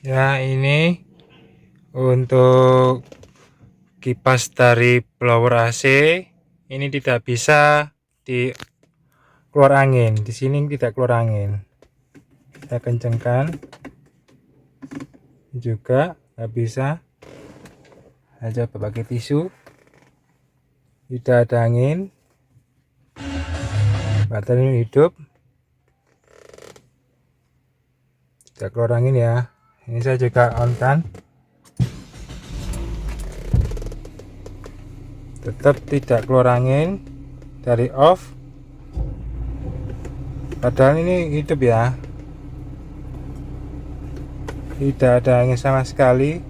Ya, ini untuk kipas dari blower AC. Ini tidak bisa di keluar angin. Di sini tidak keluar angin. Kita kencengkan. Juga nggak bisa. Aja pakai tisu. Tidak ada angin. Baterai ini hidup. Tidak keluar angin ya. Ini saya juga on kan. Tetap tidak keluar angin. Dari off. Padahal ini hidup ya. Tidak ada angin sama sekali.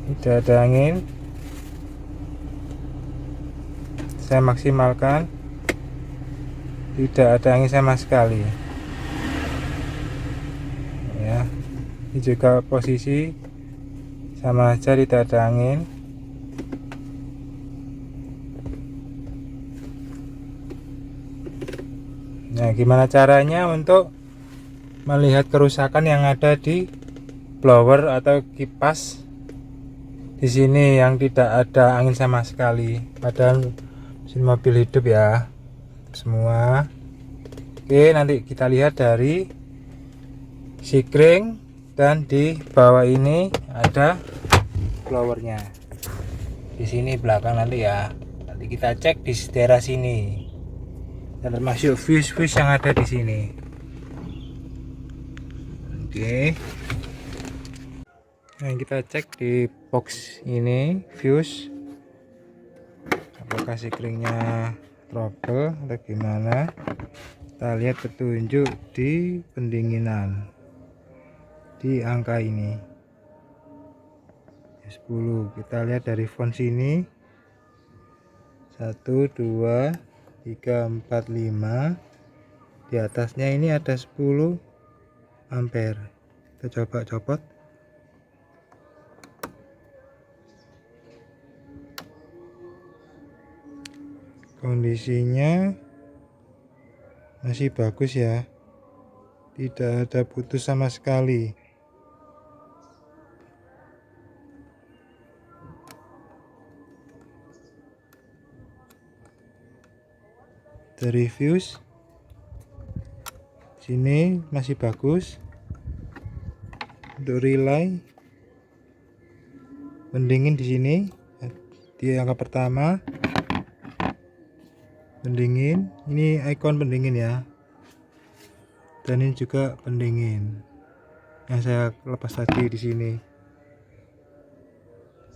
Tidak ada angin. Saya maksimalkan. Tidak ada angin sama sekali ya. Ini juga posisi sama aja, tidak ada angin. Nah, gimana caranya untuk melihat kerusakan yang ada di blower atau kipas di sini yang tidak ada angin sama sekali, padahal mesin mobil hidup ya semua. Oke, nanti kita lihat dari sikring, dan di bawah ini ada blowernya di sini belakang nanti ya. Nanti kita cek di daerah sini, dan termasuk fuse-fuse yang ada di sini. Oke. Nah, kita cek di box ini fuse, apakah sikringnya trouble atau gimana. Kita lihat petunjuk di pendinginan di angka ini 10. Kita lihat dari font sini 1 2 3 4 5. Di atasnya ini ada 10 ampere. Kita coba copot. Kondisinya masih bagus ya, tidak ada putus sama sekali. Dari fuse sini masih bagus. Untuk relay pendingin di sini di angka pertama, pendingin ini ikon pendingin ya, dan ini juga pendingin yang saya lepas tadi di sini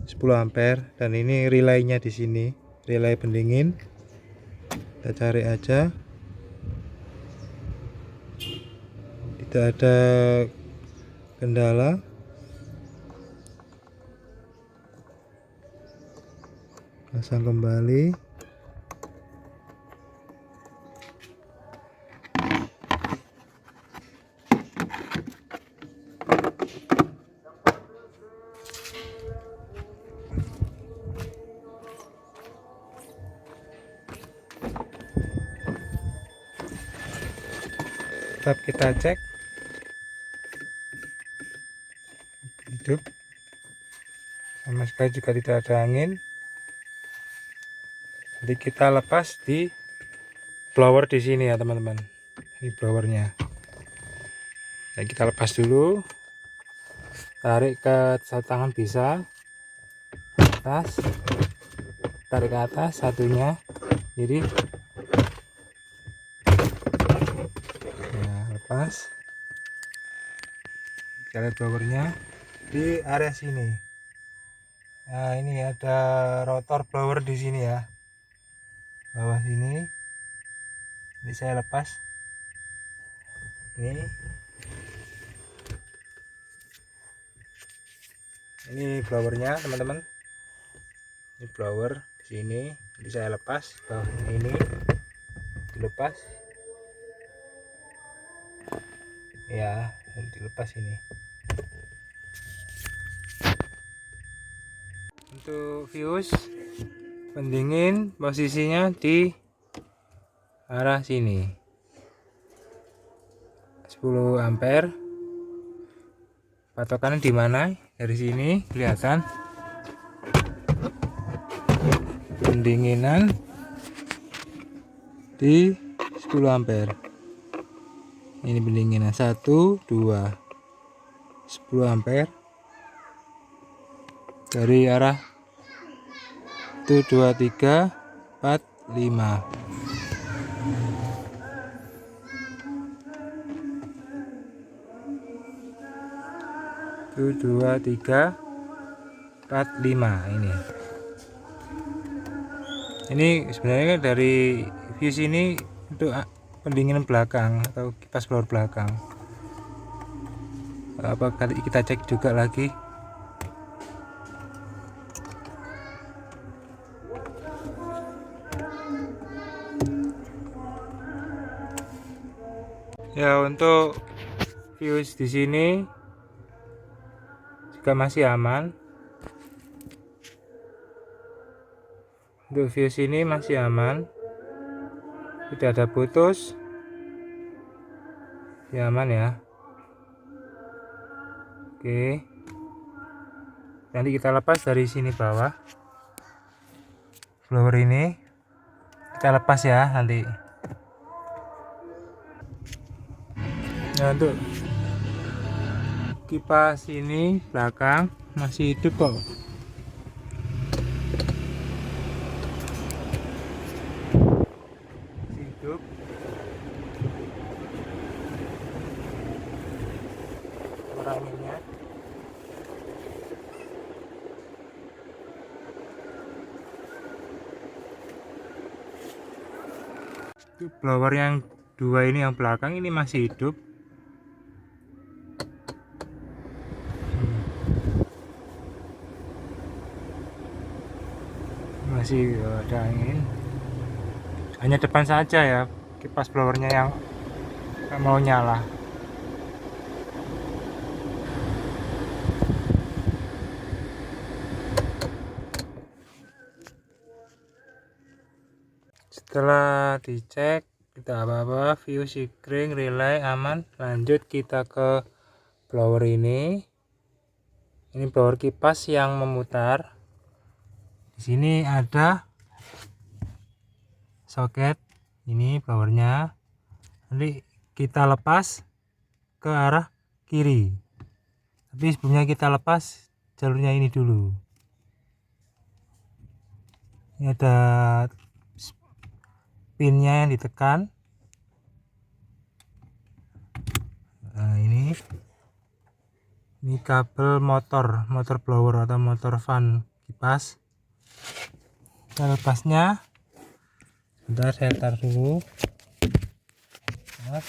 10 ampere, dan ini relaynya di sini, relay pendingin. Kita cari aja, tidak ada kendala. Pasang kembali. Tetap kita cek hidup, sama sekali juga tidak ada angin. Jadi kita lepas di blower di sini ya teman-teman. Ini blowernya. Nah, kita lepas dulu. Tarik ke satu tangan bisa, atas, tarik ke atas satunya, jadi ya lepas. Kita lihat blowernya di area sini. Nah, ini ada rotor blower di sini ya, bawah sini. Ini saya lepas. Ini blowernya teman-teman. Ini blower di sini. Jadi saya lepas bawah ini, dilepas ya, dilepas ini. Untuk fuse pendingin posisinya di arah sini. 10 ampere. Patokannya di mana? Dari sini kelihatan pendinginan di 10 ampere. Ini pendinginan 1 2 10 ampere dari arah 1 2 3 4 5. 1 2 3 4 5 ini sebenarnya dari view sini untuk pendinginan belakang atau kipas blower belakang. Apa kali kita cek juga lagi. Ya, untuk fuse di sini juga masih aman. Untuk fuse ini masih aman, tidak ada putus, ya aman ya. Oke, nanti kita lepas dari sini bawah blower ini, kita lepas ya nanti. Nah, untuk kipas ini belakang masih hidup kok. Hidup. Kuranginnya. Itu blower yang dua ini yang belakang ini masih hidup. Masih ada angin. Hanya depan saja ya kipas blowernya yang nggak mau nyala. Setelah dicek tidak apa-apa, fuse, sikring, relay aman, lanjut kita ke blower ini. Ini blower kipas yang memutar. Di sini ada soket, ini blowernya. Nanti kita lepas ke arah kiri. Tapi sebelumnya kita lepas jalurnya ini dulu. Ini ada pinnya yang ditekan. Nah, ini kabel motor blower atau motor fan kipas. Kita lepasnya. Bentar, saya taruh dulu. Nah,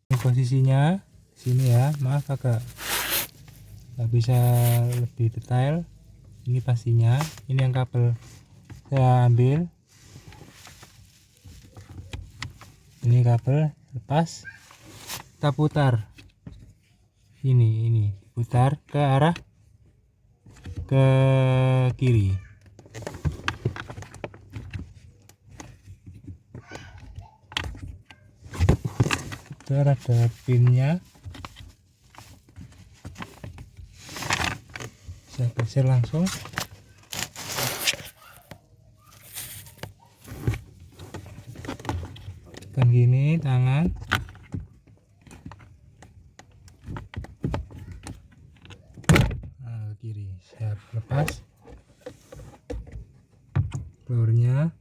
ini posisinya sini ya, maaf agak nggak bisa lebih detail. Ini pastinya, ini yang kabel saya ambil. Ini kabel lepas, kita putar. Ini putar ke arah ke kiri. Ada pinnya, saya geser langsung. Tekan gini tangan, nah, kiri. Siap, lepas blowernya.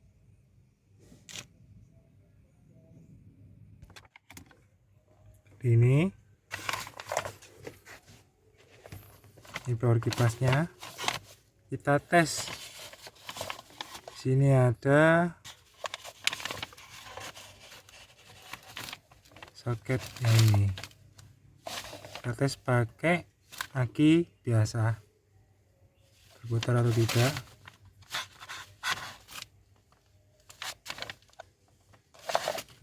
Ini blower kipasnya, kita tes. Sini ada soket yang ini, kita tes pakai aki biasa, berputar atau tidak.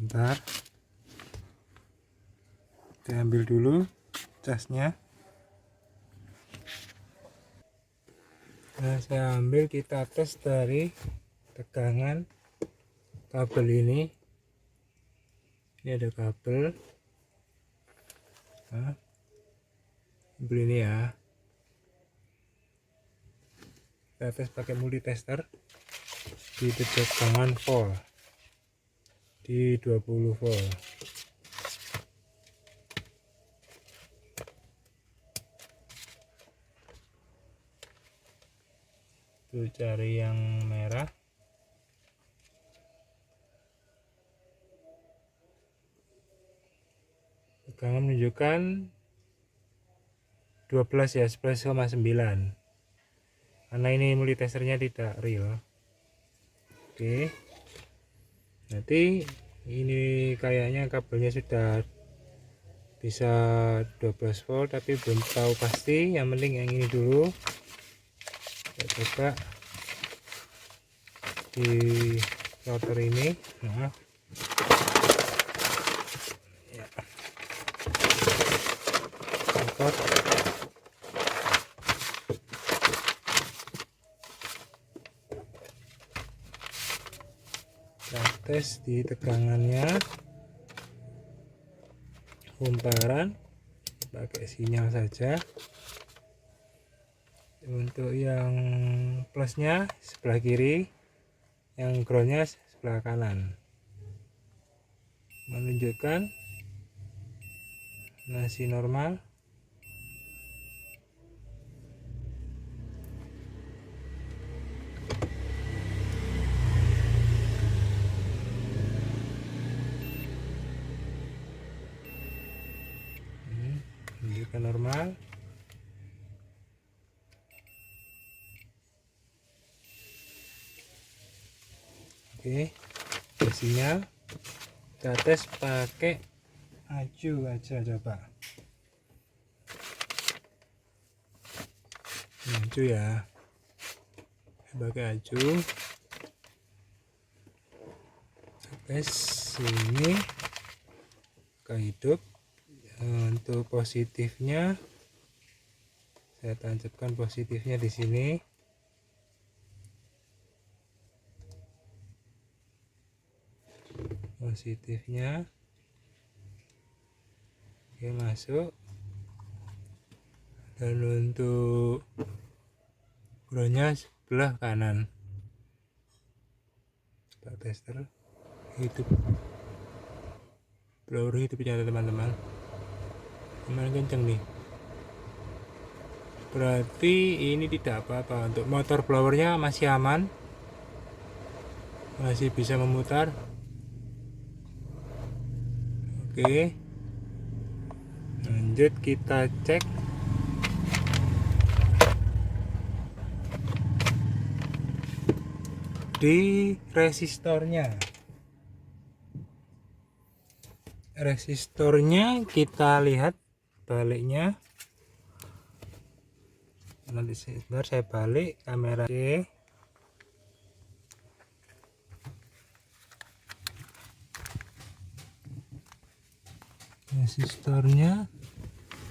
Bentar, kita ambil dulu casnya. Nah, saya ambil, kita tes dari tegangan kabel ini. Ini ada kabel. Nah, beli ini ya. Kita tes pakai multitester di tegangan volt di 20 volt. Tuh, cari yang merah. Tegangan menunjukkan 12 ya, 11,9. Karena ini multitesternya tidak real. Oke. Nanti ini kayaknya kabelnya sudah bisa 12 volt, tapi belum tahu pasti. Yang penting yang ini dulu. Kita coba di router ini. Nah, ya. Copot. Kita tes di tegangannya, kumparan pakai sinyal saja. Untuk yang plusnya sebelah kiri, yang groundnya sebelah kanan, menunjukkan masih normal. Menunjukkan normal. Oke, sinyal. Kita tes pakai aju aja, coba aju ya, pakai aju. Tes ini ke hidup. Untuk positifnya saya tancapkan positifnya di sini. Positifnya oke, masuk. Dan untuk groundnya sebelah kanan. Kita tester hidup, blower hidup ya teman-teman. Lumayan kenceng nih, berarti ini tidak apa-apa. Untuk motor blowernya masih aman, masih bisa memutar. Oke, lanjut kita cek di resistornya. Resistornya kita lihat baliknya. Nanti sebentar saya balik kamera. Oke, resistornya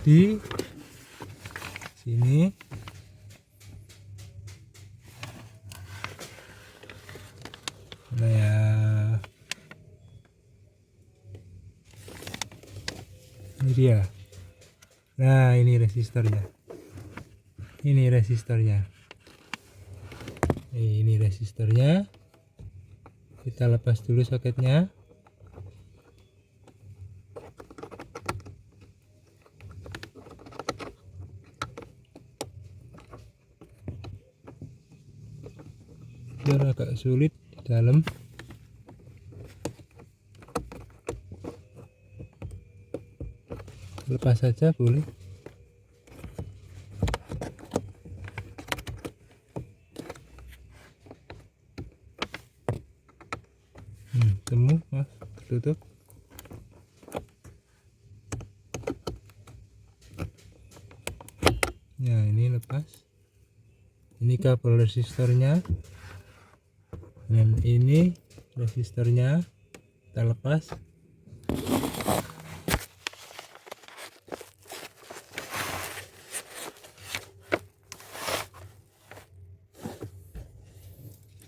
di sini. Nah ya, ini dia. Nah, ini resistornya. Ini resistornya. Ini resistornya. Kita lepas dulu soketnya. Biar agak sulit di dalam. Lepas saja boleh. Temu, mas, tutup. Ya, ini lepas. Ini kabel resistornya. Dan ini resistornya kita lepas.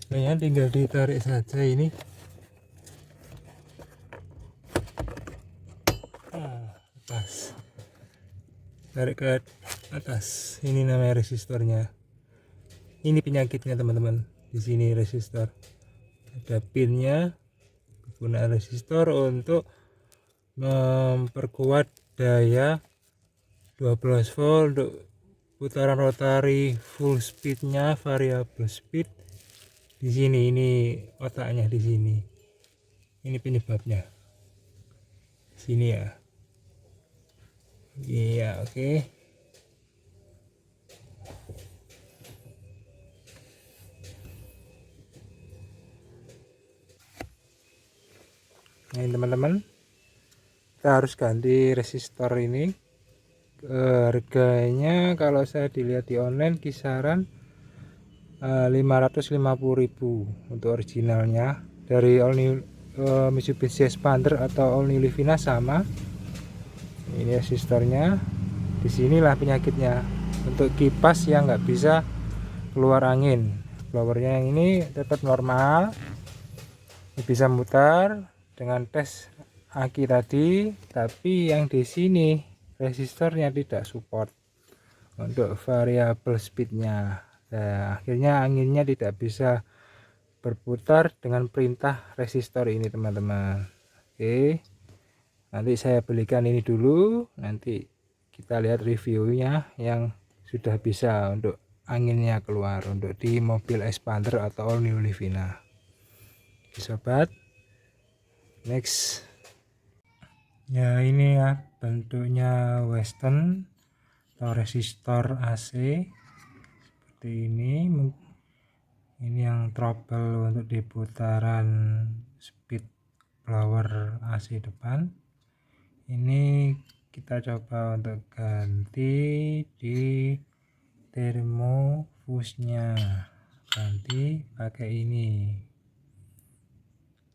Kayaknya tinggal ditarik saja ini. pas, tarik ke atas. Ini namanya resistornya. Ini penyakitnya teman-teman. Di sini resistor ada pinnya. Penggunaan resistor untuk memperkuat daya 12 volt untuk putaran rotari full speednya, variable speed. Di sini ini otaknya, di sini ini penyebabnya, sini ya. Iya, oke. Nah, teman-teman, kita harus ganti resistor ini. Harganya kalau saya dilihat di online kisaran 550.000 untuk originalnya. Dari all new Mitsubishi Expander atau all new Livina sama. Ini resistornya. Disinilah penyakitnya. Untuk kipas yang nggak bisa keluar angin, blowernya yang ini tetap normal, bisa mutar dengan tes aki tadi, tapi yang di sini resistornya tidak support untuk variable speednya. Nah, akhirnya anginnya tidak bisa berputar dengan perintah resistor ini teman-teman. Oke, nanti saya belikan ini dulu, nanti kita lihat reviewnya yang sudah bisa untuk anginnya keluar untuk di mobil Expander atau all new Livina. Oke, sobat, next ya, ini ya bentuknya Western atau resistor AC seperti ini. Yang trouble untuk di putaran speed blower AC depan. Ini kita coba untuk ganti di termofusnya, ganti pakai ini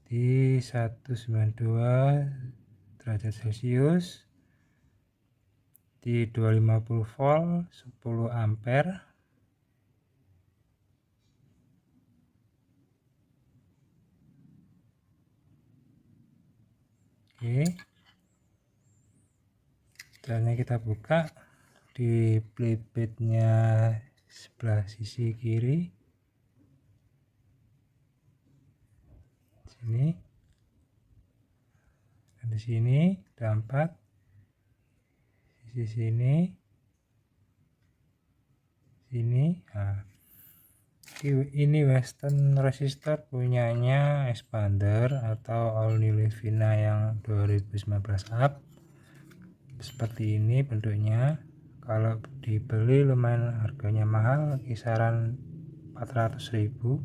di 192 derajat Celcius di 250 volt 10 ampere. Oke, caranya kita buka di playbacknya sebelah sisi kiri sini, dan di sini ada 4, sisi sini, sini. Nah, ini Western resistor punyanya Expander atau all new Livina yang 2019 up. Seperti ini bentuknya. Kalau dibeli lumayan harganya mahal, kisaran 400.000.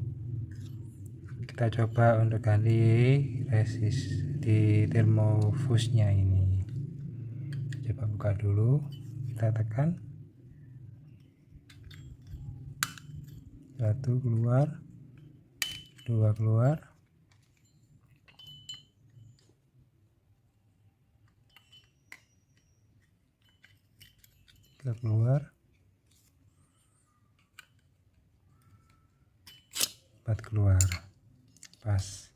Kita coba untuk ganti resist di termofusnya ini. Coba buka dulu, kita tekan, 1 keluar, 2 keluar, 3 keluar, 4 keluar. Pas.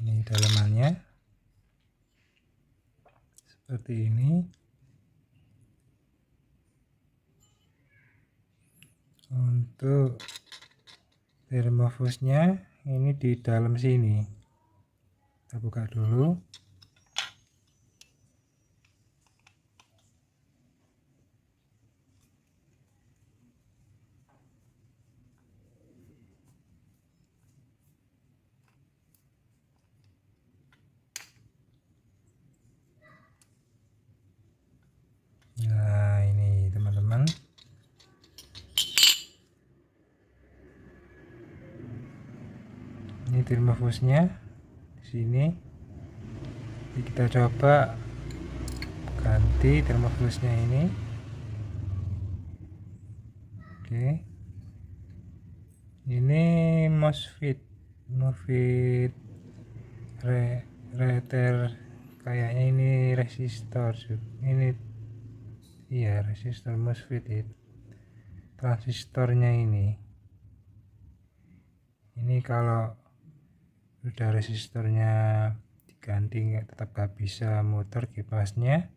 Ini dalamannya seperti ini. Untuk termofusnya ini di dalam sini. Kita buka dulu. Nah, ini teman-teman. Ini termofusnya di sini. Jadi kita coba ganti termofusnya ini. Oke. Ini MOSFET reter, kayaknya ini resistor. Ini iya resistor MOSFET itu. Transistornya ini kalau udah resistornya diganti, tetap gak bisa muter kipasnya,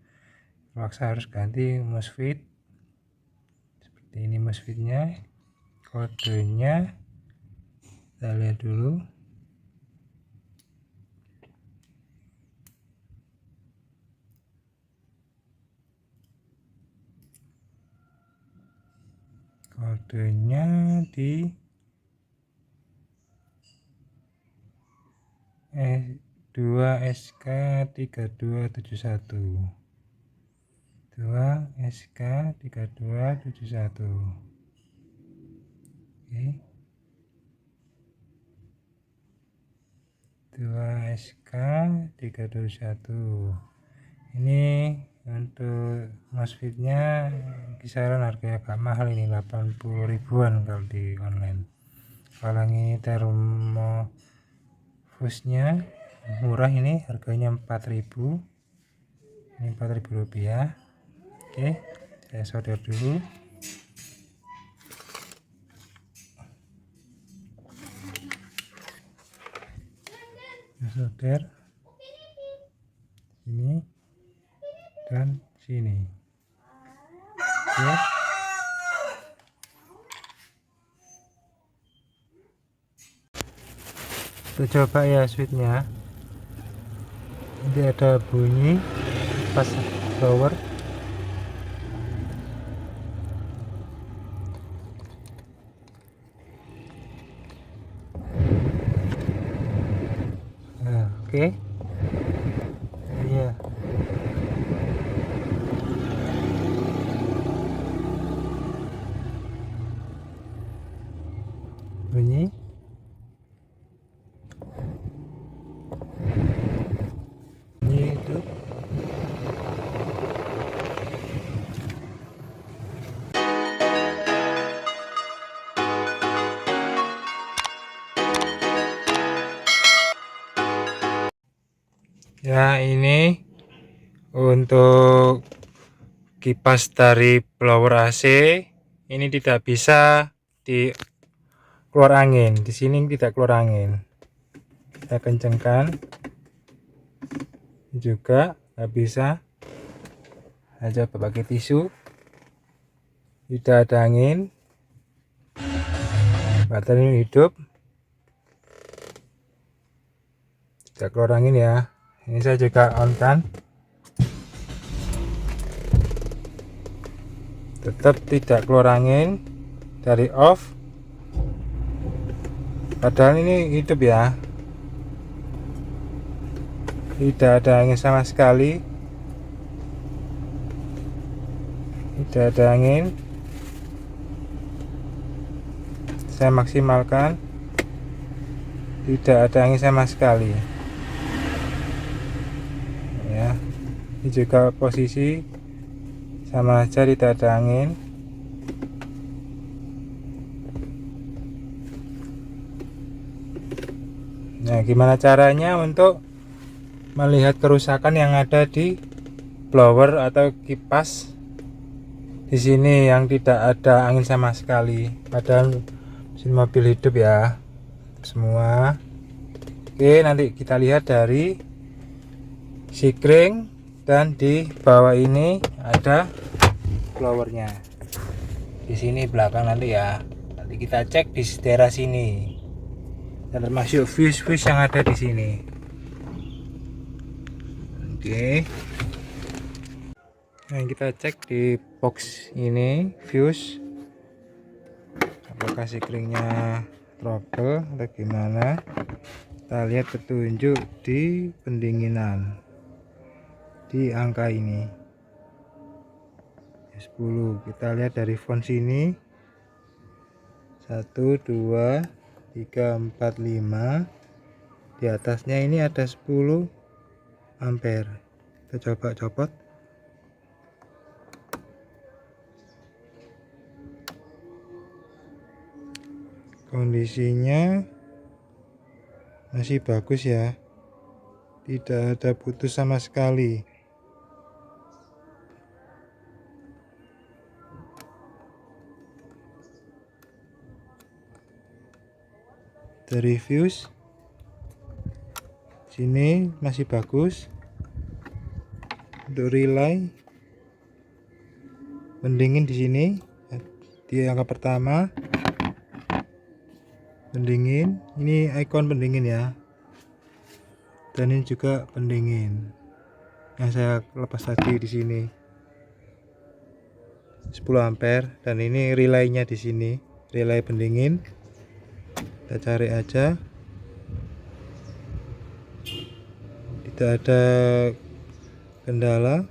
terpaksa harus ganti MOSFET. Seperti ini MOSFET-nya, kodenya kita lihat dulu. Kodenya di S2SK3271, 2SK3271. Oke, 2SK321. Ini untuk MOSFET-nya kisaran harganya agak mahal, ini 80 ribuan kalau di online. Kalau ini termofusnya murah, ini harganya 4.000, ini 4.000 rupiah. Oke, saya solder dulu. Solder ini dan sini. Oke. Kita coba ya switchnya. Nanti ada bunyi pas blower. Nah, oke. Iya. Bunyi. Bunyi itu. Ya, ini untuk kipas dari blower AC. Ini tidak bisa di keluar angin. Di sini tidak keluar angin. Kita kencengkan. Juga nggak bisa. Aja pakai tisu. Tidak ada angin. Baterai ini hidup. Tidak keluar angin ya. Ini saya juga on kan. Tetap tidak keluar angin. Dari off. Padahal ini hidup ya. Tidak ada angin sama sekali. Tidak ada angin. Saya maksimalkan. Tidak ada angin sama sekali. Ya, ini juga posisi sama aja, tidak ada angin. Nah, gimana caranya untuk melihat kerusakan yang ada di blower atau kipas di sini yang tidak ada angin sama sekali, padahal mesin mobil hidup ya semua. Oke, nanti kita lihat dari sikring, dan di bawah ini ada blowernya di sini belakang nanti ya. Nanti kita cek di daerah sini, dan termasuk fuse yang ada di sini. Oke. Nah, kita cek di box ini fuse, apakah sikringnya trouble atau gimana. Kita lihat petunjuk di pendinginan di angka ini 10. Kita lihat dari font sini 1 2 3 4 5, di atasnya ini ada 10 ampere. Kita coba copot. Kondisinya masih bagus ya, tidak ada putus sama sekali. Dari fuse sini masih bagus. Untuk relay pendingin di sini di angka pertama. Pendingin, ini ikon pendingin ya. Dan ini juga pendingin yang saya lepas tadi di sini. 10 ampere dan ini relaynya di sini. Relay pendingin. Kita cari aja. Tidak ada kendala.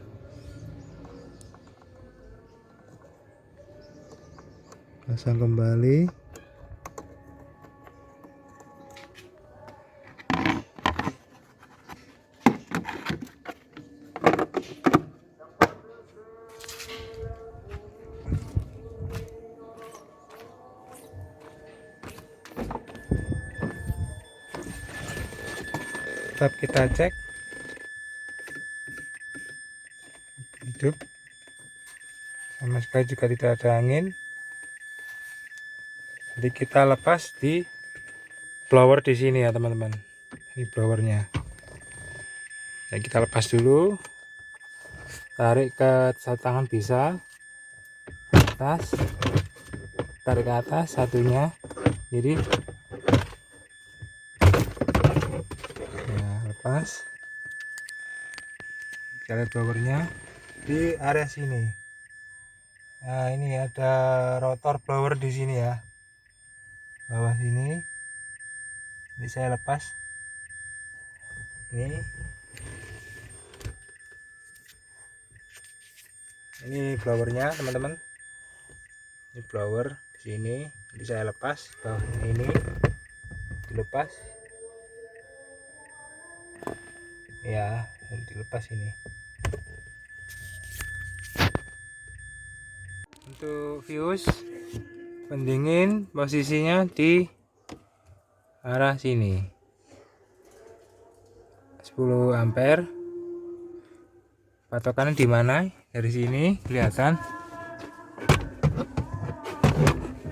Pasang kembali. Tetap kita cek hidup, sama sekali juga tidak ada angin. Jadi kita lepas di blower di sini ya teman-teman. Ini blowernya. Jadi kita lepas dulu, tarik ke satu tangan bisa, atas, tarik ke atas satunya, jadi lepas. Kita lihat blowernya di area sini. Nah, ini ada rotor blower di sini ya, bawah sini. Ini saya lepas. Ini blowernya teman-teman. Ini blower di sini. Jadi saya lepas bawah ini, dilepas. Ya, dilepas ini. Untuk fuse pendingin posisinya di arah sini, 10 ampere. Patokannya di mana? Dari sini kelihatan.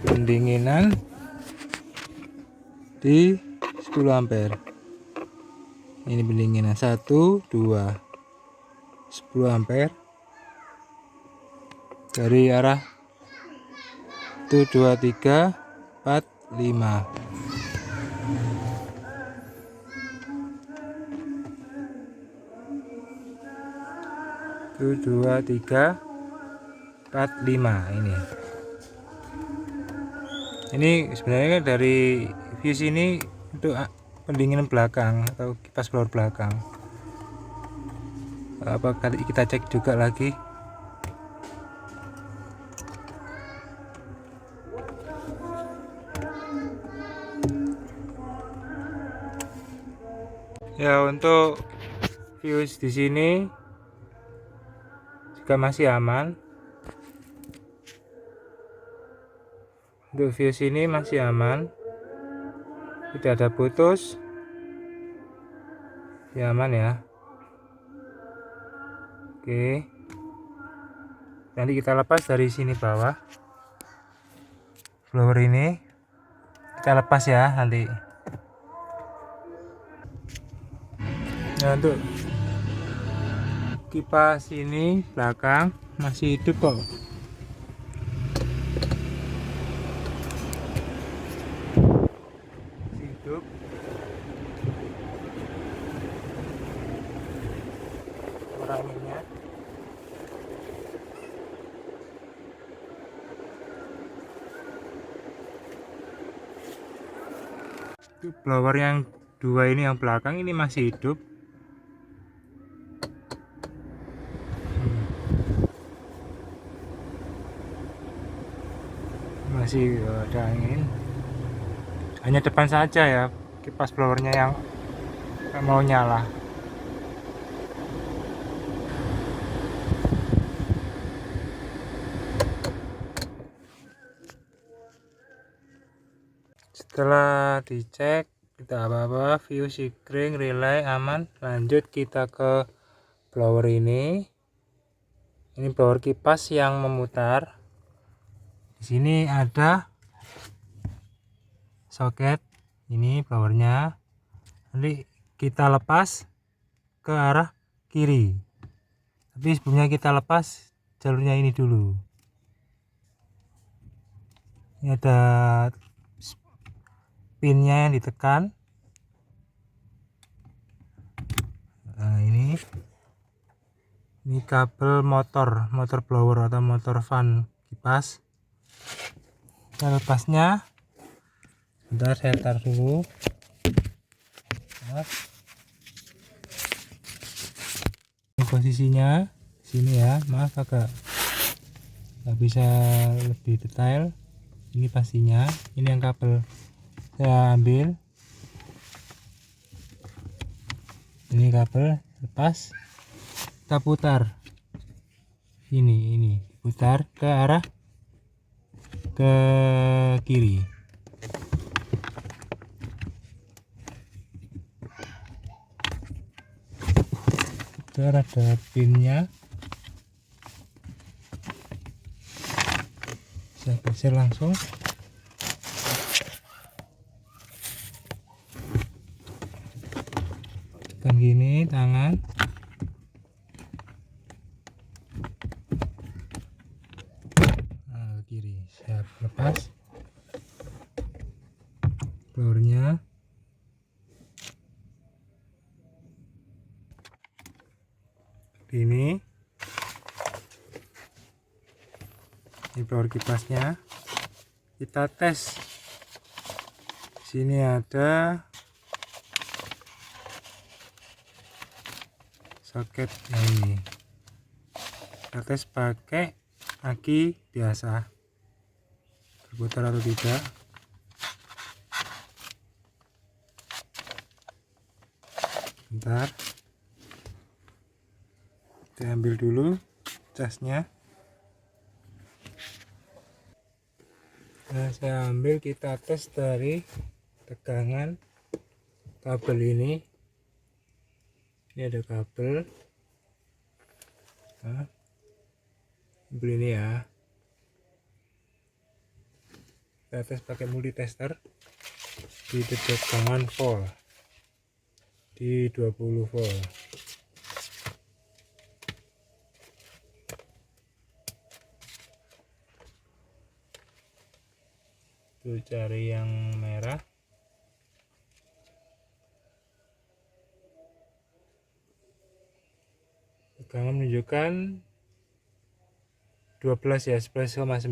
Pendinginan di 10 ampere. Ini pendinginan 1 2 10 ampere dari arah 1 2 3 4 5. Tuh 2 3 4 5 ini sebenarnya dari fuse ini untuk pendinginan belakang atau kipas blower belakang. Apa kali kita cek juga lagi. Ya, untuk fuse di sini juga masih aman. Untuk fuse ini masih aman, tidak ada putus, ya aman ya. Oke, nanti kita lepas dari sini bawah blower ini, kita lepas ya nanti. Nah, untuk kipas ini belakang masih hidup kok. Masih hidup. Anginnya. Itu blower yang dua ini yang belakang ini masih hidup. Masih ada angin. Hanya depan saja ya kipas blowernya yang mau nyala. Setelah dicek tidak apa-apa, fuse, sikring, relay aman, lanjut kita ke blower ini. Ini blower kipas yang memutar. Di sini ada soket, ini blowernya. Nanti kita lepas ke arah kiri, tapi sebelumnya kita lepas jalurnya ini dulu. Ini ada pinnya yang ditekan. Nah, ini kabel motor blower atau motor fan kipas. Kita lepasnya. Bentar, saya taruh dulu. Nah, ini posisinya sini ya, maaf agak nggak bisa lebih detail. Ini pastinya, ini yang kabel saya ambil. Ini kabel lepas, kita putar. Ini putar ke arah ke kiri. Ada pinnya, saya geser langsung. Tekan gini tangan. Nah, kiri, siap, lepas blowernya. Ini blower kipasnya, kita tes. Sini ada soket ini, kita tes pakai aki biasa, berputar atau tidak. Bentar, kita ambil dulu casnya. Nah, saya ambil, kita tes dari tegangan kabel ini. Ini ada kabel. Nah, ambil ini ya. Kita tes pakai multitester di tegangan volt di 20 volt. Tuh, cari yang merah. Tegangan menunjukkan 12 ya, 11,9,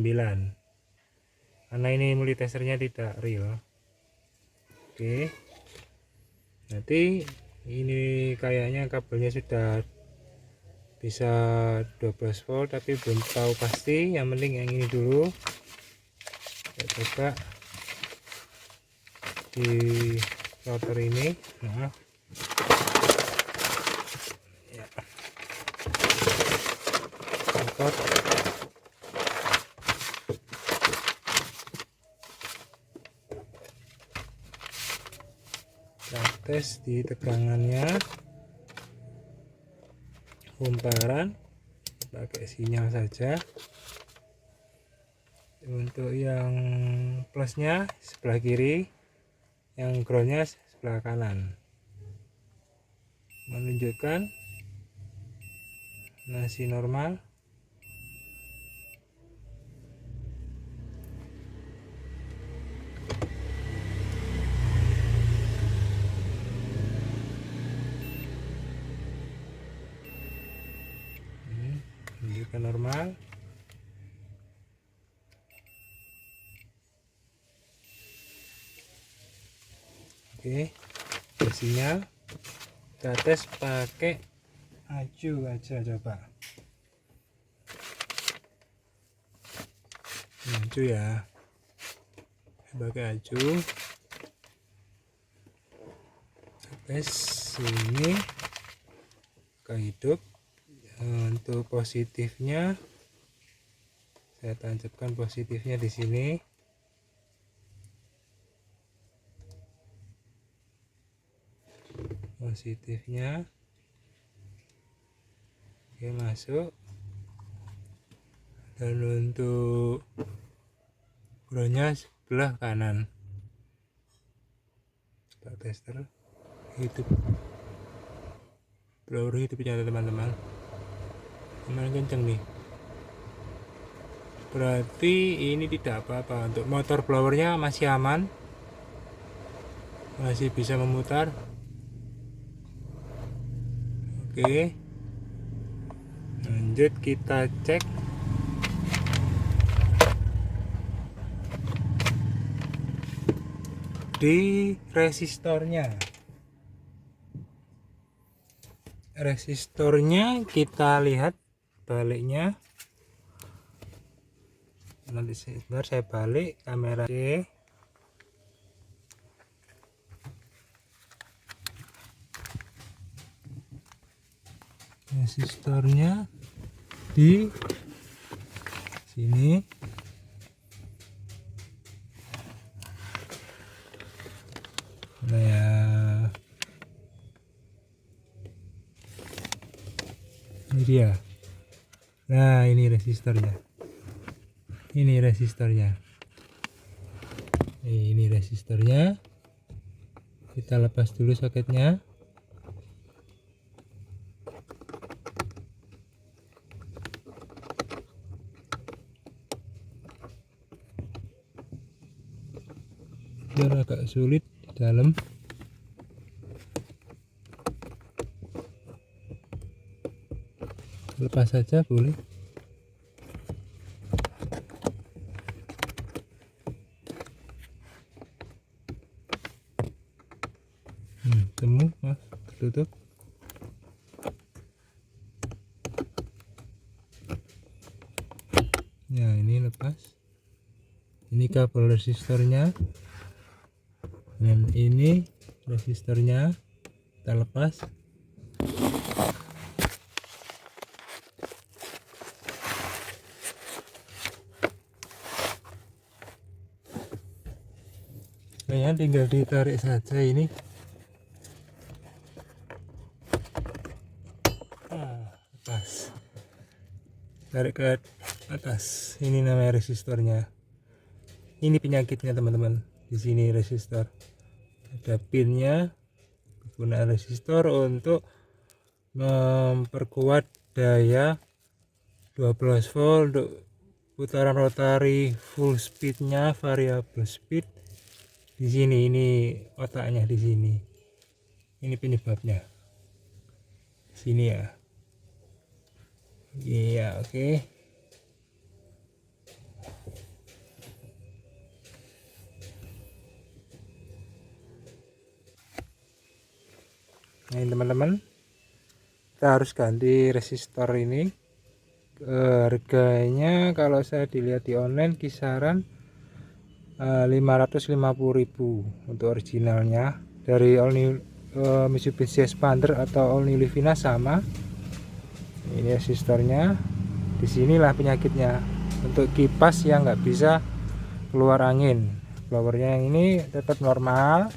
karena ini multitesternya tidak real. Oke, nanti ini kayaknya kabelnya sudah bisa 12 volt, tapi belum tahu pasti. Yang penting yang ini dulu kita coba di rotor ini. Nah, ya, rotor. Kita tes di tegangannya, kumparan pakai sinyal saja. Untuk yang plusnya sebelah kiri, yang groundnya sebelah kanan, menunjukkan masih normal. Menunjukkan normal. Oke, sinyal. Kita tes pakai acu aja, coba acu ya, pakai acu. Tes ini ke hidup. Untuk positifnya saya tancapkan positifnya di sini. Positifnya oke, masuk. Dan untuk groundnya sebelah kanan. Kita tester hidup. blower hidupnya teman-teman. Lumayan kenceng nih. Berarti ini tidak apa-apa. Untuk motor blowernya masih aman, masih bisa memutar. Oke, lanjut kita cek di resistornya. Resistornya kita lihat baliknya. Nanti sebentar saya balik kamera. Oke. Resistornya di sini. Nah ya, ini dia. Nah, ini resistornya. Ini resistornya. Ini resistornya. Kita lepas dulu soketnya. Dan agak sulit di dalam. Lepas saja boleh. Temu, mas, tertutup. Ya, ini lepas. Ini kabel resistornya. Dan ini resistornya kita lepas. Kayaknya tinggal ditarik saja ini. Atas. Tarik ke atas. Ini namanya resistornya. Ini penyakitnya teman-teman. Di sini resistor. Ada pinnya. Penggunaan resistor untuk memperkuat daya 12 volt untuk putaran rotari full speednya, variable speed. Di sini ini otaknya di sini. Ini penyebabnya. Sini ya. Iya, oke. Nah, teman-teman, kita harus ganti resistor ini. Harganya kalau saya dilihat di online kisaran 550.000 untuk originalnya. Dari all new Mitsubishi Xpander atau all new Livina sama. Ini resistornya. Disinilah penyakitnya. Untuk kipas yang nggak bisa keluar angin, blowernya yang ini tetap normal,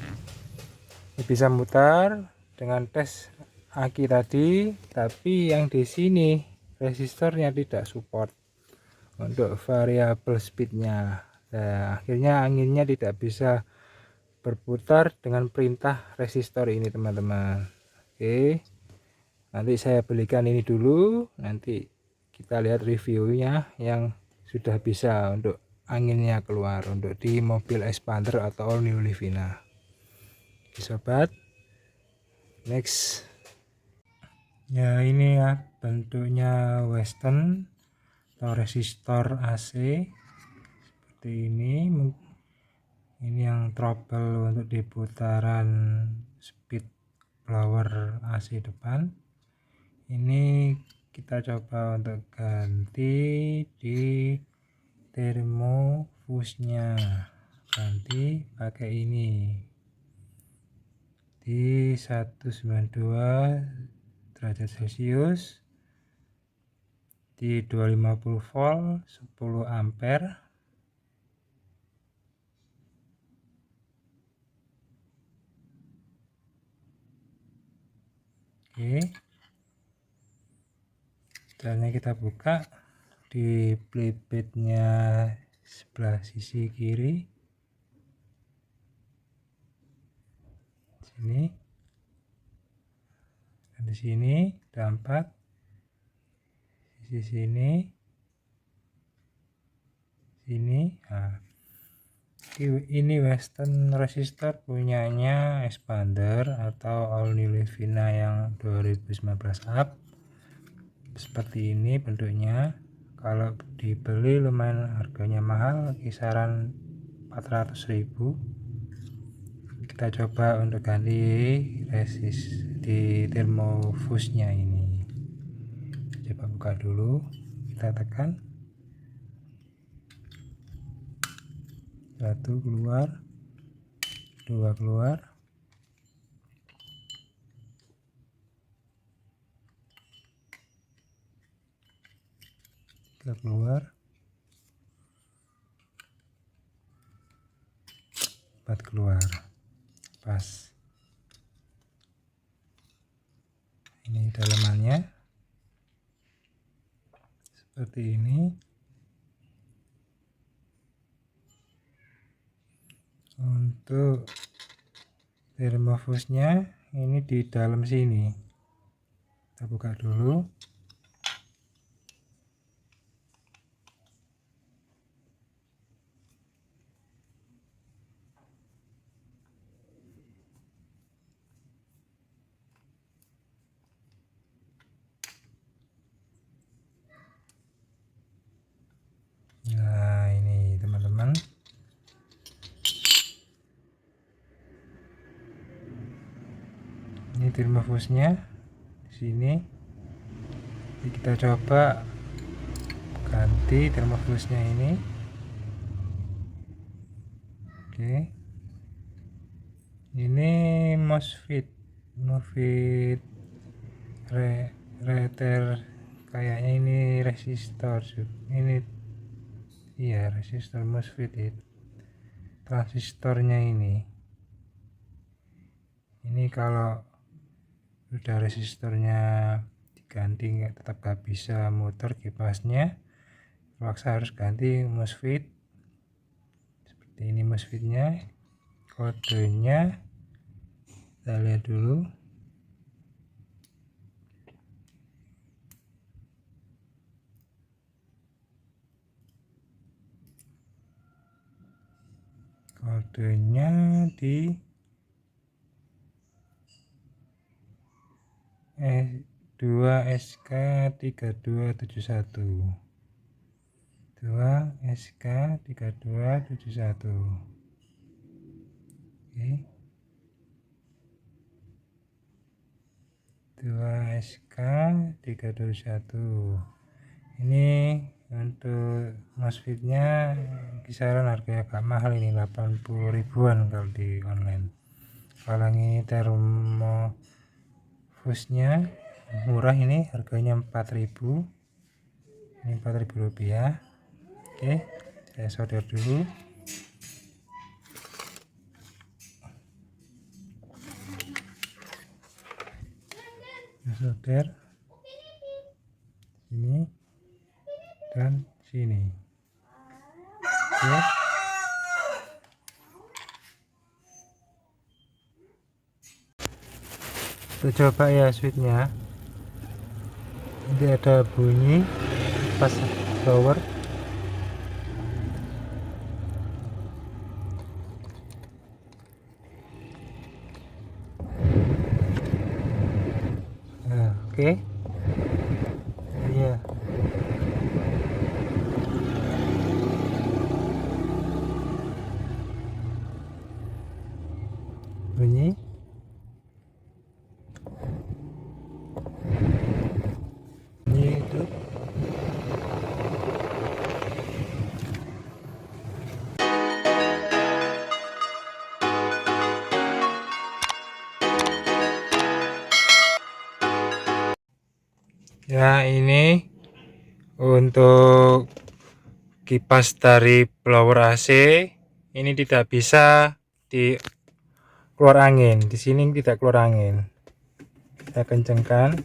bisa mutar dengan tes aki tadi, tapi yang di sini resistornya tidak support untuk variable speednya. Nah, akhirnya anginnya tidak bisa berputar dengan perintah resistor ini teman-teman. Oke, nanti saya belikan ini dulu, nanti kita lihat reviewnya yang sudah bisa untuk anginnya keluar untuk di mobil Xpander atau all new Livina. Oke, sobat, next. Ya, ini ya bentuknya Western atau resistor AC seperti ini. Ini yang trouble untuk di putaran speed blower AC depan. Ini kita coba untuk ganti di termofusnya, ganti pakai ini di 192 derajat Celcius di 250 volt 10 ampere. Oke, caranya kita buka di playbacknya sebelah sisi kiri sini, dan di sini ada 4, di sini, sini. Nah, ini Western resistor punyanya Expander atau All New Livina yang 2019 up. Seperti ini bentuknya. Kalau dibeli lumayan harganya mahal, kisaran 400.000. Kita coba untuk ganti resist di thermofuse-nya ini. Coba buka dulu, kita tekan. 1 keluar, 2 keluar, 3 keluar, 4 keluar. Pas. Ini dalamannya seperti ini. Untuk thermofuse-nya ini di dalam sini. Kita buka dulu. Nah, ini teman-teman. Ini thermofuse-nya di sini. Jadi kita coba ganti thermofuse-nya ini. Oke. Ini MOSFET reter, kayaknya ini resistor. Ini iya resistor MOSFET itu. Transistornya ini kalau udah resistornya diganti tetap gak bisa muter kipasnya, terpaksa harus ganti MOSFET. Seperti ini MOSFET-nya, kodenya kita lihat dulu. Kodenya di S2SK3271. 2SK3271. Oke. 2SK321. Ini untuk MOSFET-nya kisaran harganya agak mahal, ini 80 ribuan kalau di online. Kalau ini thermofuse-nya murah, ini harganya 4.000. Ini 4.000 rupiah. Oke, saya solder dulu. Solder sini dan sini. Oke. Kita coba ya switchnya. Nanti ada bunyi pas power. Nah, oke. Iya. Bunyi. Bunyi itu. Ya, ini untuk kipas dari blower AC. Ini tidak bisa di keluar angin. Di sini tidak keluar angin. Kita kencengkan.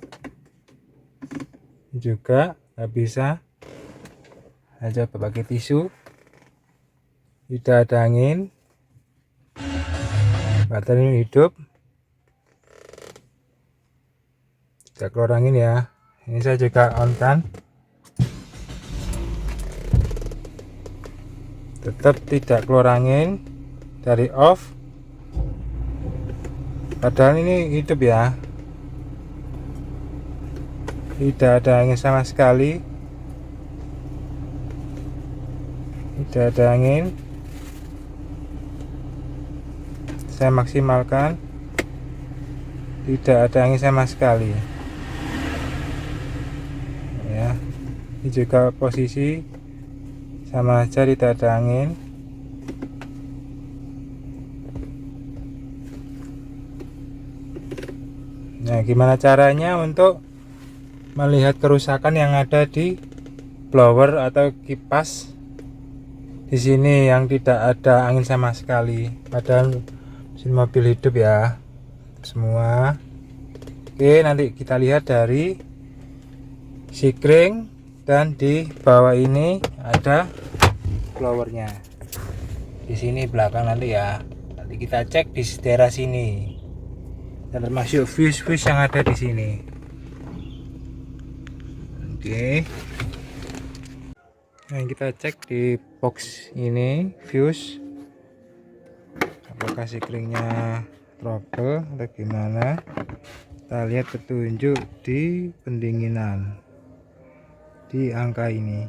Juga nggak bisa. Saya coba pakai tisu. Tidak ada angin. Baterai ini hidup. Tidak keluar angin ya. Ini saya juga on kan, tetap tidak keluar angin. Dari off, padahal ini hidup ya, tidak ada angin sama sekali, tidak ada angin. Saya maksimalkan, tidak ada angin sama sekali ya. Ini juga posisi sama aja, tidak ada angin. Nah, gimana caranya untuk melihat kerusakan yang ada di blower atau kipas di sini yang tidak ada angin sama sekali, padahal mesin mobil hidup ya semua. Oke, nanti kita lihat dari sikring, dan di bawah ini ada blowernya di sini belakang nanti ya. Nanti kita cek di daerah sini, dan termasuk fuse yang ada di sini. Oke. Nah, kita cek di box ini fuse, apakah sikringnya trouble atau gimana. Kita lihat petunjuk di pendinginan di angka ini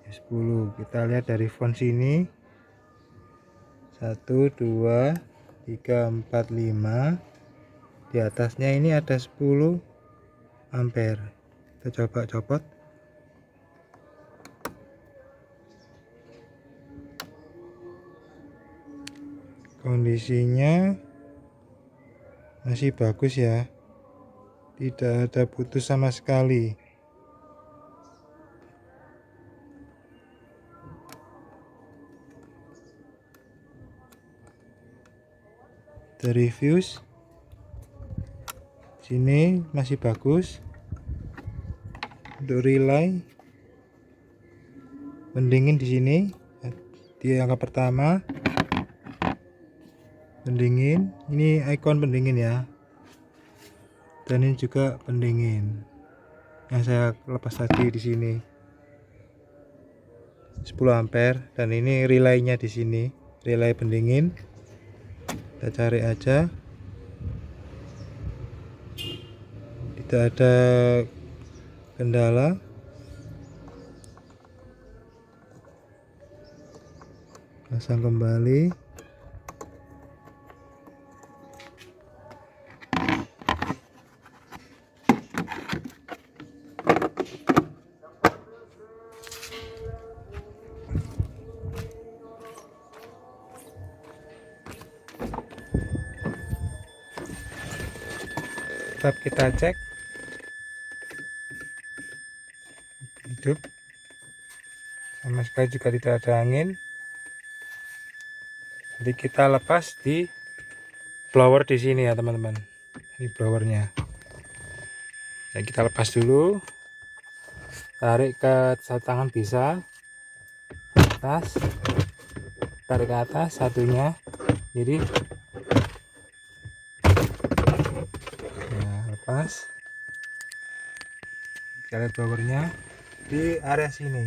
10. Kita lihat dari font sini 1 2 3 4 5, di atasnya ini ada 10 ampere. Kita coba copot. Kondisinya masih bagus ya, tidak ada putus sama sekali. Dari fuse sini masih bagus. Untuk relay pendingin di sini di angka pertama, pendingin ini ikon pendingin ya, dan ini juga pendingin yang saya lepas tadi di sini 10 ampere, dan ini relaynya di sini, relay pendingin. Kita cari aja, tidak ada kendala. Pasang kembali. Tetap kita cek hidup, sama sekali juga tidak ada angin. Jadi kita lepas di blower di sini ya teman-teman. Ini blowernya. Jadi kita lepas dulu, tarik ke satu tangan bisa, atas, tarik ke atas satunya, jadi ya, lepas. Kita lihat blowernya di area sini.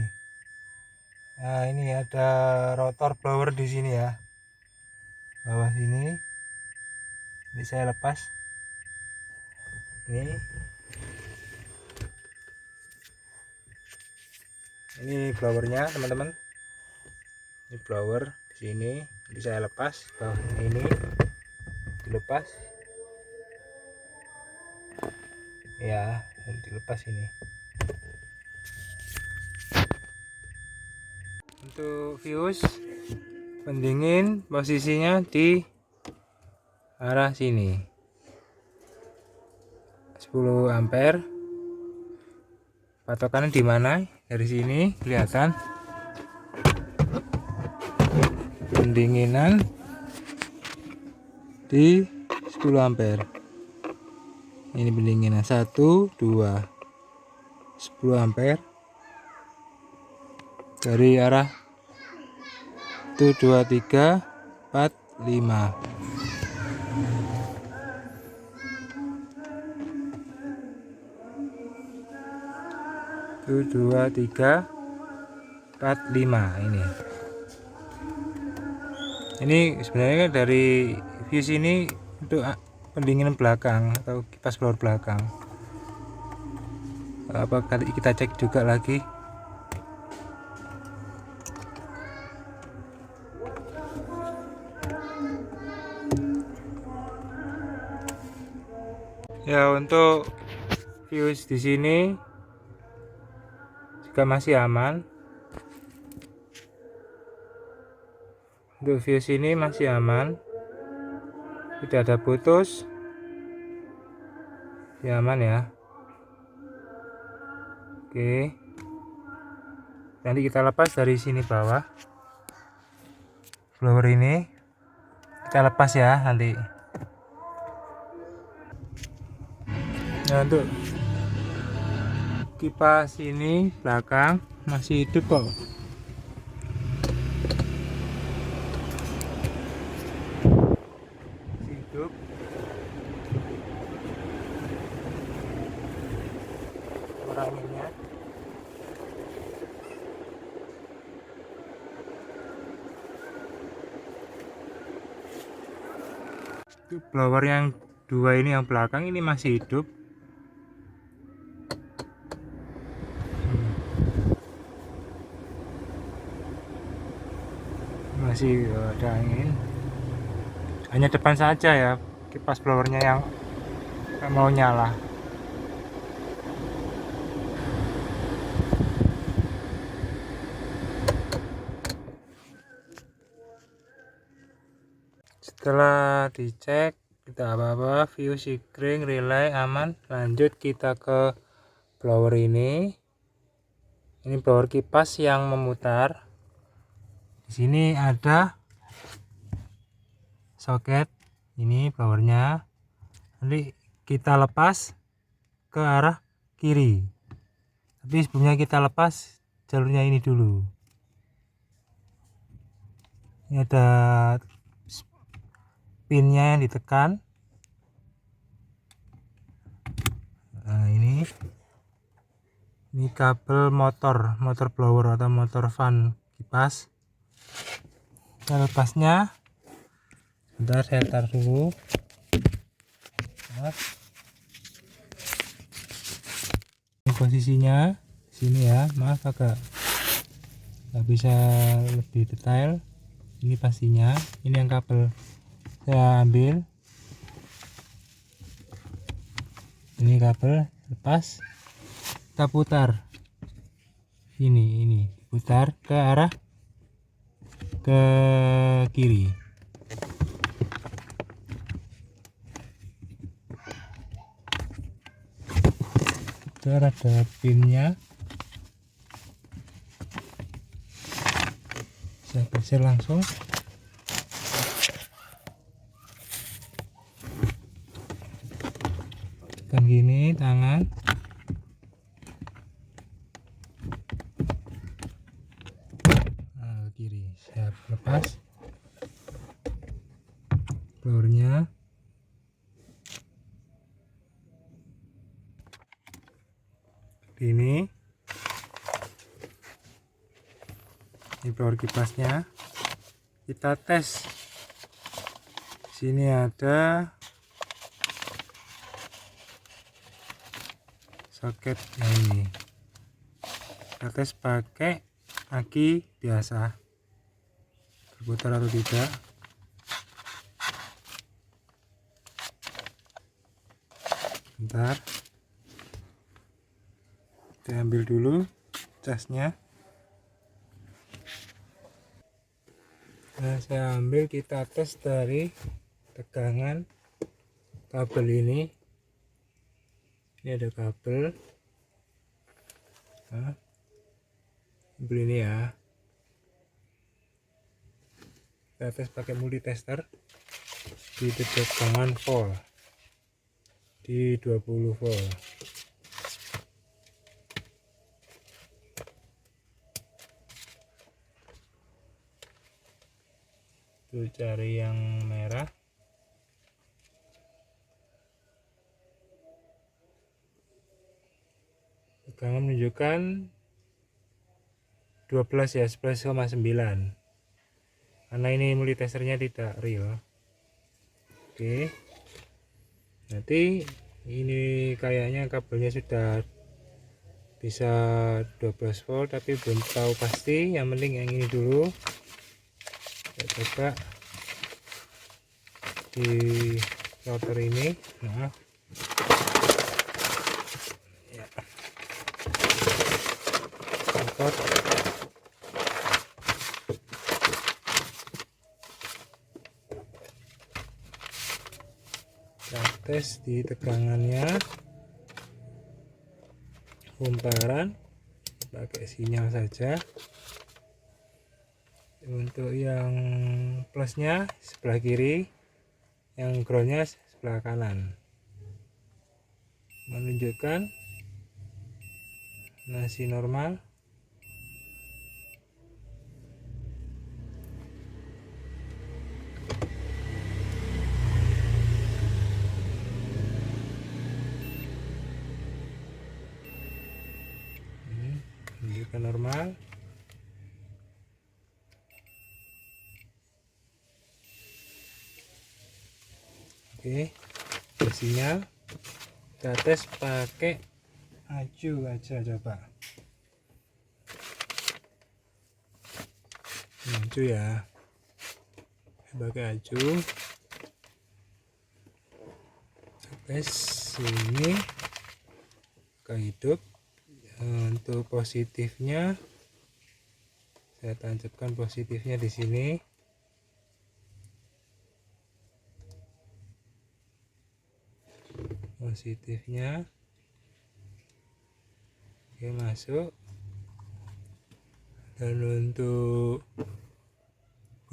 Nah, ini ada rotor blower di sini ya, bawah sini. Ini saya lepas. Ini blowernya teman-teman. Ini blower di sini. Jadi saya lepas bawahnya, ini dilepas ya, dan dilepas ini. Untuk fuse pendingin posisinya di arah sini 10 ampere. Patokannya di mana? Dari sini kelihatan pendinginan di 10 ampere. Ini pendinginan 1 2 10 ampere dari arah 1 2 3 4 5. 1 2 3 4 5 ini sebenarnya dari view sini untuk pendingin belakang atau kipas blower belakang. Apa kali kita cek juga lagi. Ya, untuk fuse di sini juga masih aman. Untuk fuse ini masih aman, tidak ada putus, ya aman ya. Oke, nanti kita lepas dari sini bawah blower ini, kita lepas ya nanti. Nah, untuk kipas ini belakang masih hidup kok. Masih hidup. Kuranginnya. Itu blower yang dua ini yang belakang ini masih hidup. Masih ada angin, hanya depan saja ya kipas blowernya yang mau nyala. Setelah dicek kita apa-apa, fuse, sikring, relay aman, lanjut kita ke blower ini blower kipas yang memutar. Di sini ada soket, ini blowernya. Nanti kita lepas ke arah kiri, tapi sebelumnya kita lepas jalurnya ini dulu. Ini ada pinnya yang ditekan. Nah, ini kabel motor blower atau motor fan kipas. Kita lepasnya, bentar saya taruh dulu. Nah, ini posisinya sini ya, maaf agak nggak bisa lebih detail. Ini pastinya, ini yang kabel saya ambil, ini kabel lepas, kita putar ini putar ke arah ke kiri. Ada pinnya, saya geser langsung. Tekan gini tangan, nah, kiri, siap, lepas blowernya. Ini blower kipasnya, kita tes. Sini ada soket, nah ini kita tes pakai aki biasa, berputar atau tidak. Bentar, kita ambil dulu casnya. Nah, saya ambil, kita tes dari tegangan kabel ini. Ini ada kabel, nah, kabel ini ya. Kita tes pakai multitester di tegangan volt di 20 volt. Tuh, cari yang merah. tegangan menunjukkan 12 ya, 11,9, karena ini multitesternya tidak real. Oke, nanti ini kayaknya kabelnya sudah bisa 12 volt, tapi belum tahu pasti. Yang penting yang ini dulu kita coba di router ini. Maaf ya, support. Kita tes di tegangannya, kumparan pakai sinyal saja. Untuk yang plusnya sebelah kiri, yang groundnya sebelah kanan, menunjukkan masih normal. Menunjukkan normal. Oke, bersinyal. Kita tes pakai aju aja, coba aju ya, pakai aju. Tes ini ke hidup. Untuk positifnya saya tancapkan positifnya di sini. Positifnya oke, masuk. Dan untuk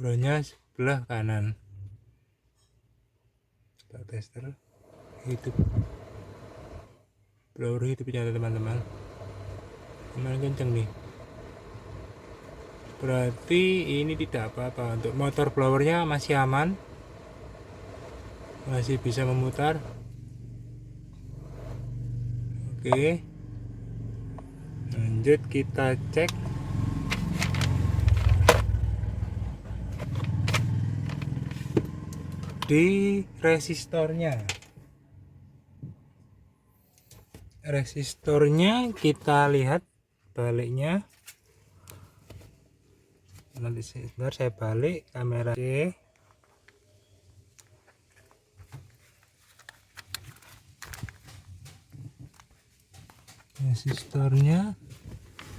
groundnya sebelah kanan. Kita tester hidup, blower hidupnya teman-teman. Lumayan kenceng nih, berarti ini tidak apa-apa. Untuk motor blowernya masih aman, masih bisa memutar. Oke, lanjut kita cek di resistornya. Resistornya kita lihat baliknya. Nanti sebentar saya balik kamera. Oke, resistornya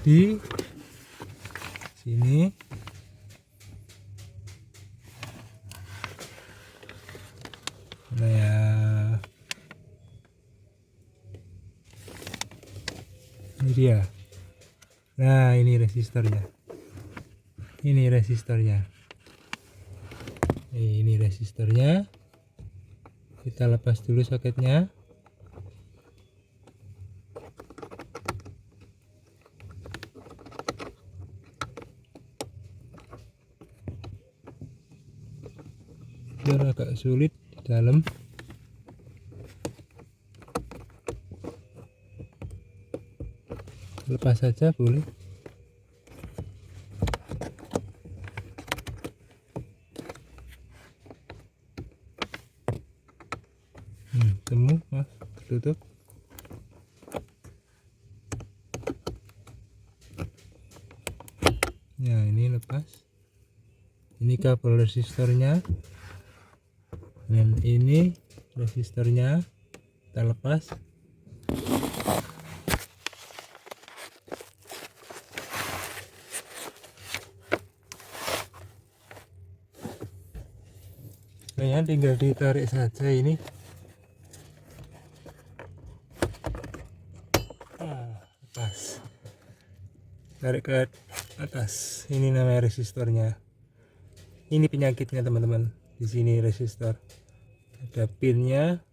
di sini. Nah ya, ini dia. Nah, ini resistornya. Ini resistornya. Ini resistornya. Kita lepas dulu soketnya. Biar agak sulit di dalam. Lepas saja boleh. Temu, tertutup. Ya, ini lepas. Ini kabel resistornya, dan ini resistornya kita lepas. Kayaknya tinggal ditarik saja ini. Lepas, tarik ke atas. Ini namanya resistornya. Ini penyakitnya teman-teman. Di sini resistor ada pinnya.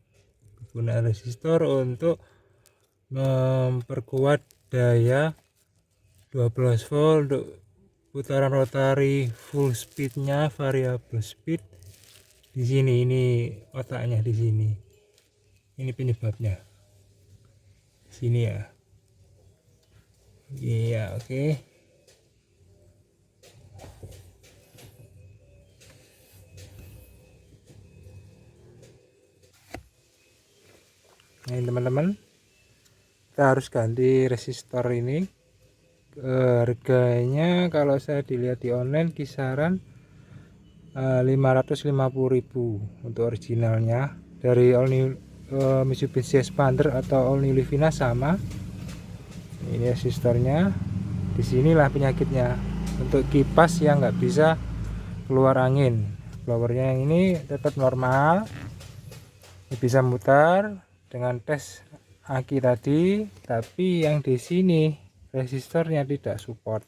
Penggunaan resistor untuk memperkuat daya 12 volt untuk putaran rotari full speednya, variable speed. Di sini ini otaknya, di sini. Ini penyebabnya. Sini ya. Iya, oke. Nah, teman-teman, kita harus ganti resistor ini. Harganya kalau saya dilihat di online kisaran 550.000 untuk originalnya. Dari all new Mitsubishi Expander atau all new Livina sama. Ini resistornya. Disinilah penyakitnya, untuk kipas yang nggak bisa keluar angin. Blowernya yang ini tetap normal, bisa mutar dengan tes aki tadi, tapi yang di sini resistornya tidak support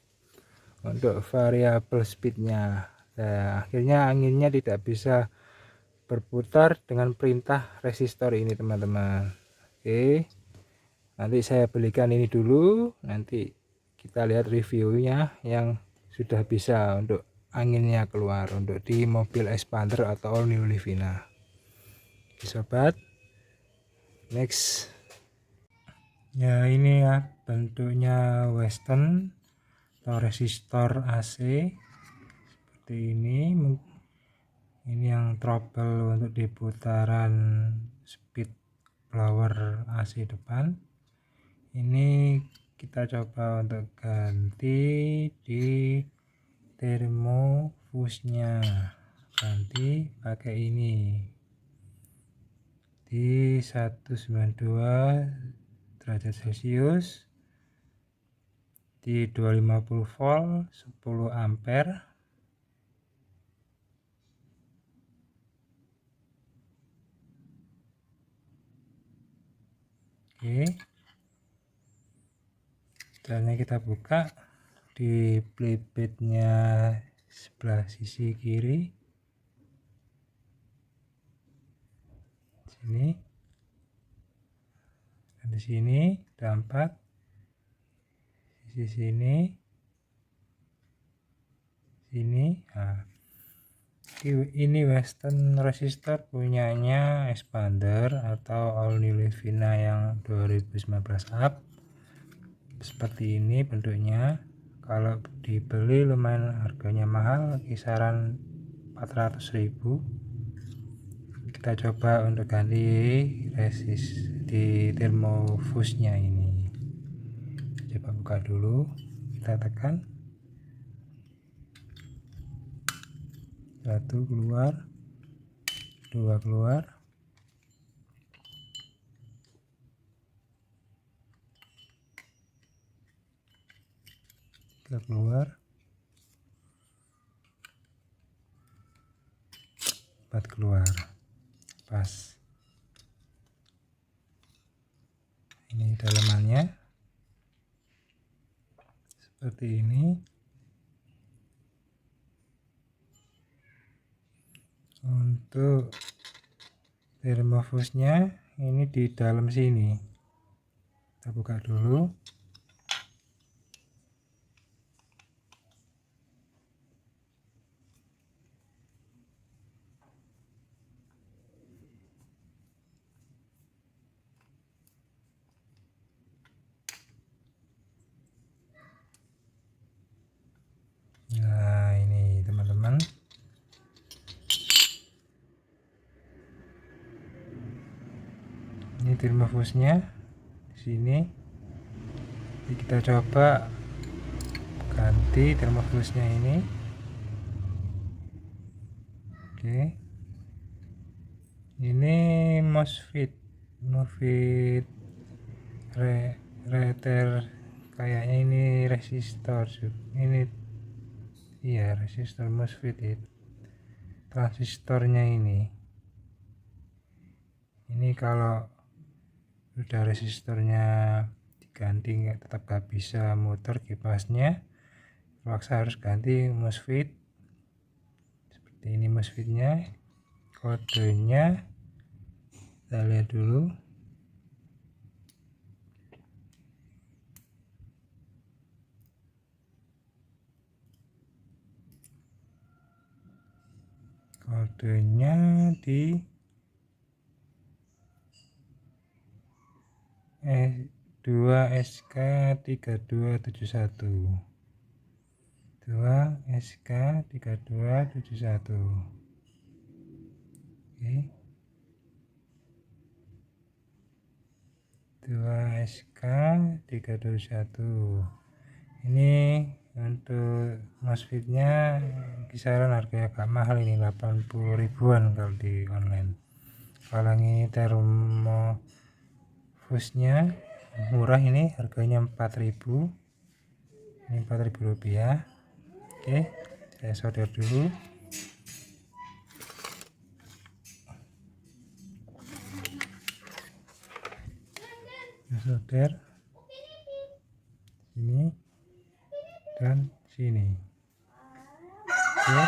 untuk variabel speednya. Nah, akhirnya anginnya tidak bisa berputar dengan perintah resistor ini, teman-teman. Oke, nanti saya belikan ini dulu, nanti kita lihat reviewnya yang sudah bisa untuk anginnya keluar untuk di mobil Expander atau all new Livina. Oke, sobat, next. Ya, ini ya bentuknya Western atau resistor AC seperti ini. Ini yang trouble untuk di putaran speed blower AC depan. Ini kita coba untuk ganti di termofusnya, ganti pakai ini di 192 derajat celcius di 250 volt 10 ampere. Oke, caranya kita buka di playbacknya sebelah sisi kiri sini, dan di sini ada 4, sisi sini, sini. Nah, ini Western resistor punyanya Expander atau all new Livina yang 2019 up. Seperti ini bentuknya. Kalau dibeli lumayan harganya mahal, kisaran 400.000. Kita coba untuk ganti resist di termofusnya ini. Coba buka dulu, kita tekan, 1 keluar, 2 keluar, 3 keluar, 4 keluar. Pas. Ini dalamannya seperti ini. Untuk termofusnya ini di dalam sini. Kita buka dulu. Nah, ini teman-teman. Ini termofusnya di sini. Jadi kita coba ganti termofusnya ini. Oke. Ini MOSFET reter, kayaknya ini resistor. Ini iya resistor MOSFET itu. Transistornya ini kalau udah resistornya diganti tetap gak bisa muter kipasnya, terpaksa harus ganti MOSFET. Seperti ini MOSFET-nya, kodenya kita lihat dulu. Kodenya di 2 SK 3271, 2 SK 3271. Oke, 2 SK 321. Ini untuk mosfetnya kisaran harganya agak mahal, ini 80 ribuan kalau di online. Kalau ini termofusnya murah, ini harganya 4.000, ini 4.000 rupiah. Oke, saya solder dulu. Solder sini dan sini. Oke,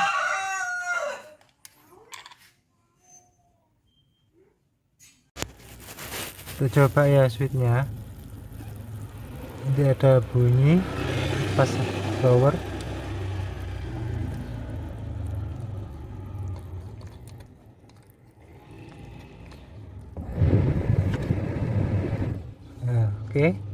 kita coba ya switchnya. Nanti ada bunyi pas power. Nah, oke.